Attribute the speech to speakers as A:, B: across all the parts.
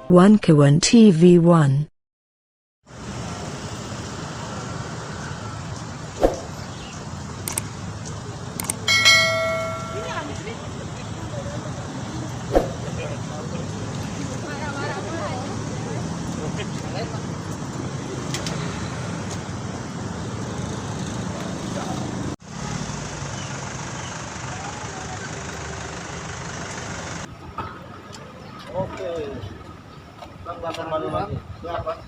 A: Wankawan TV1.
B: Oke, Bang bakar malu lagi. Siapa?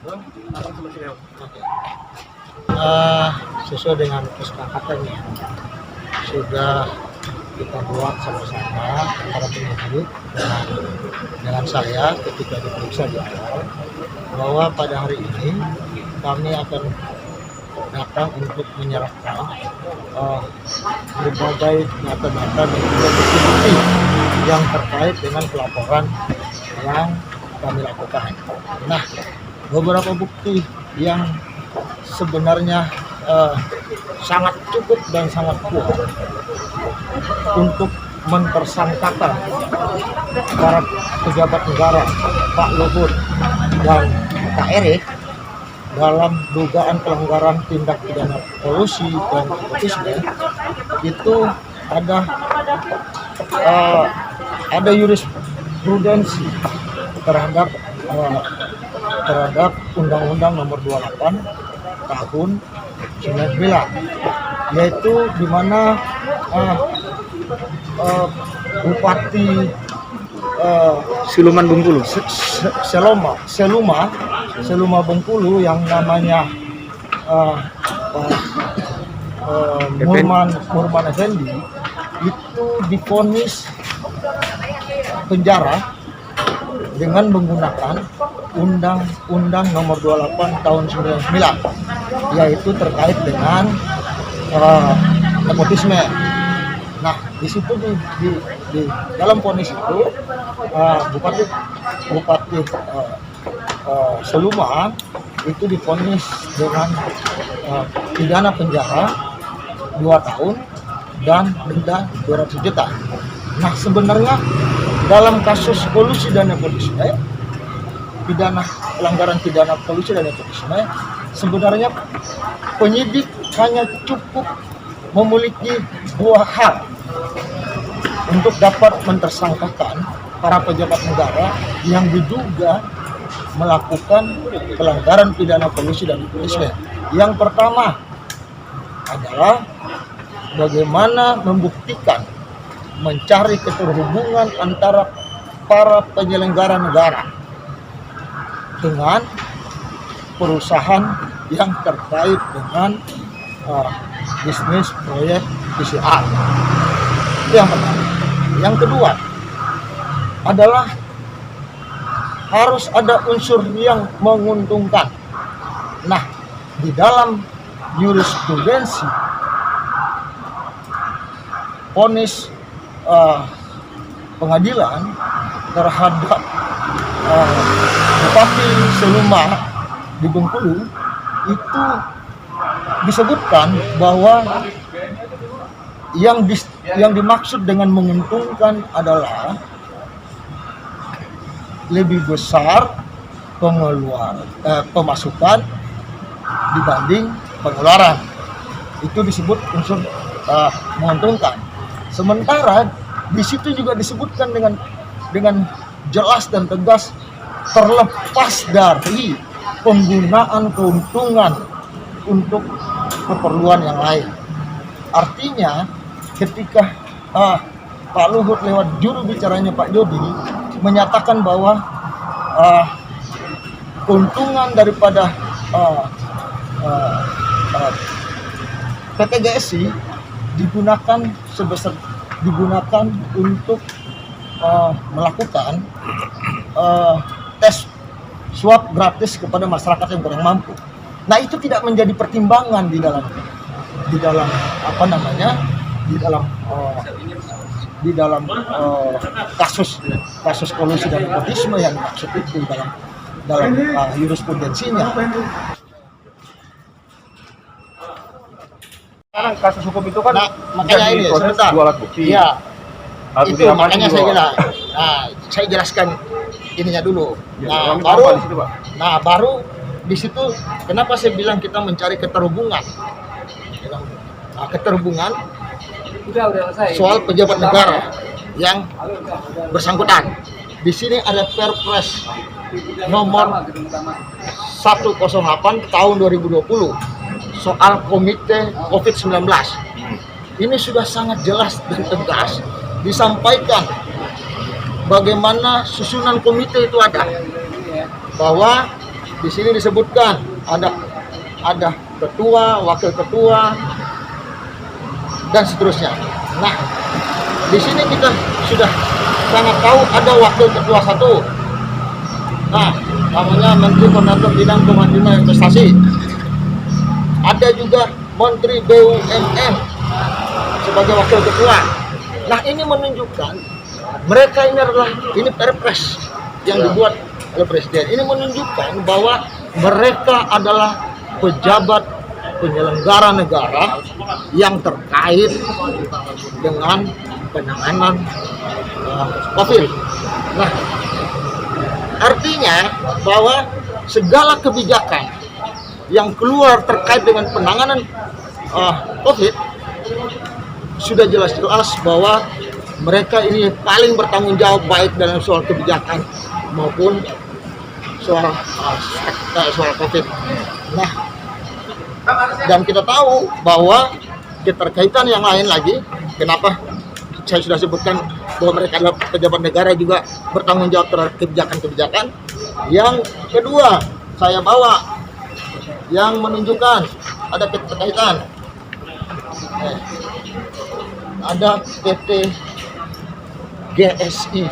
B: Bang, akan selesai. Oke. Sesuai dengan kesepakatannya sudah kita buat sama-sama antara penyidik dengan saya ketika diperiksa di awal bahwa pada hari ini kami akan datang untuk menyerahkan berbagai data-data dan juga bukti yang terkait dengan pelaporan yang kami lakukan. Nah, beberapa bukti yang sebenarnya sangat cukup dan sangat kuat untuk mentersangkakan para pejabat negara Pak Luhut dan Pak Erik dalam dugaan pelanggaran tindak pidana kolusi dan nepotisme. Itu ada jurisprudensi terhadap Undang-Undang Nomor 28 tahun 99, yaitu di mana Bupati
C: Siluman Bengkulu,
B: Seluma Bengkulu yang namanya Murman Effendi itu divonis penjara dengan menggunakan Undang-Undang Nomor 28 tahun 99, yaitu terkait dengan nepotisme. Nah, di situ di dalam vonis itu Bupati Seluma itu divonis dengan pidana penjara 2 tahun dan denda 200 juta. Nah, sebenarnya dalam kasus kolusi dan nepotisme, pidana pelanggaran pidana kolusi dan nepotisme, sebenarnya penyidik hanya cukup memiliki 2 hal untuk dapat mentersangkakan para pejabat negara yang diduga melakukan pelanggaran pidana kolusi dan nepotisme. Yang pertama adalah bagaimana membuktikan mencari keterhubungan antara para penyelenggara negara dengan perusahaan yang terkait dengan bisnis proyek PCR. Itu yang pertama. Yang kedua adalah harus ada unsur yang menguntungkan. Nah, di dalam jurisprudensi vonis pengadilan terhadap Bupati Seluma di Bengkulu itu disebutkan bahwa yang dimaksud dengan menguntungkan adalah lebih besar pemasukan dibanding pengeluaran. Itu disebut unsur menguntungkan. Sementara di situ juga disebutkan dengan jelas dan tegas terlepas dari penggunaan keuntungan untuk keperluan yang lain. Artinya ketika Pak Luhut lewat juru bicaranya Pak Jody menyatakan bahwa keuntungan daripada PT GSI digunakan untuk melakukan tes swab gratis kepada masyarakat yang kurang mampu. Nah, itu tidak menjadi pertimbangan di dalam di dalam kasus kolusi dan nepotisme yang maksud itu dalam jurisprudensinya.
C: Sekarang kasus hukum itu kan
B: makanya ini sebentar.
C: dua alat bukti.
B: Iya.
C: Alat bukti
B: Itu
C: apa
B: makanya
C: itu
B: saya
C: dua?
B: bilang. Nah, saya jelaskan ininya dulu.
C: Ya,
B: Baru di situ kenapa saya bilang kita mencari keterhubungan. Keterhubungan soal pejabat negara yang bersangkutan. Di sini ada Perpres nomor 108 tahun 2020 soal komite COVID-19. Ini sudah sangat jelas dan tegas disampaikan bagaimana susunan komite itu ada. Bahwa di sini disebutkan ada ketua, wakil ketua, dan seterusnya. Nah, di sini kita sudah sangat tahu ada wakil ketua satu. Nah, namanya Menteri Koordinator Bidang Kemaritiman Investasi. Ada juga Menteri BUMN sebagai wakil ketua. Nah, ini menunjukkan mereka ini Perpres yang dibuat oleh Presiden. Ini menunjukkan bahwa mereka adalah pejabat penyelenggara negara yang terkait dengan penanganan COVID. Nah, artinya bahwa segala kebijakan yang keluar terkait dengan penanganan COVID sudah jelas-jelas bahwa mereka ini paling bertanggung jawab baik dalam soal kebijakan maupun soal COVID. Nah, dan kita tahu bahwa keterkaitan yang lain lagi, kenapa saya sudah sebutkan bahwa mereka adalah pejabat negara juga bertanggung jawab terhadap kebijakan-kebijakan. Yang kedua, saya bawa yang menunjukkan ada keterkaitan. Ada PT GSI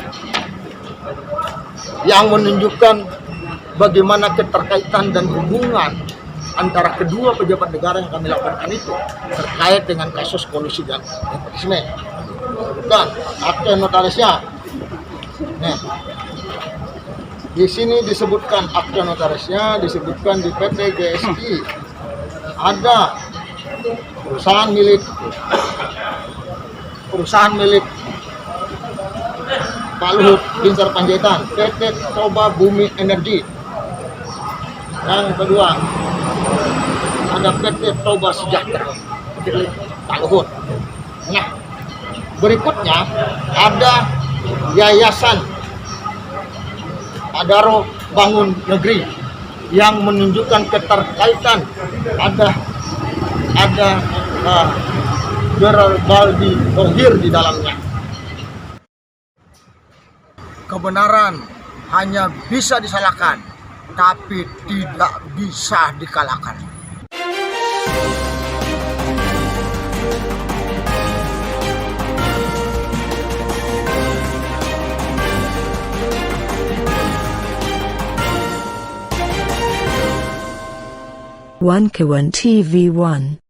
B: yang menunjukkan bagaimana keterkaitan dan hubungan antara kedua pejabat negara yang kami laporkan itu terkait dengan kasus kolusi dan nepotisme. Dan akte notarisnya. Nah, di sini disebutkan akte notarisnya, disebutkan di PT GSI ada perusahaan milik Pak Luhut Binsar Panjaitan, PT Toba Bumi Energi. Yang kedua ada PT Toba Sejahtera milik Pak Luhut. Nah, berikutnya ada Yayasan Adaro Bangun Negeri yang menunjukkan keterkaitan ada Geraldi Thohir di dalamnya. Kebenaran hanya bisa disalahkan, tapi tidak bisa dikalahkan.
A: One K1 TV1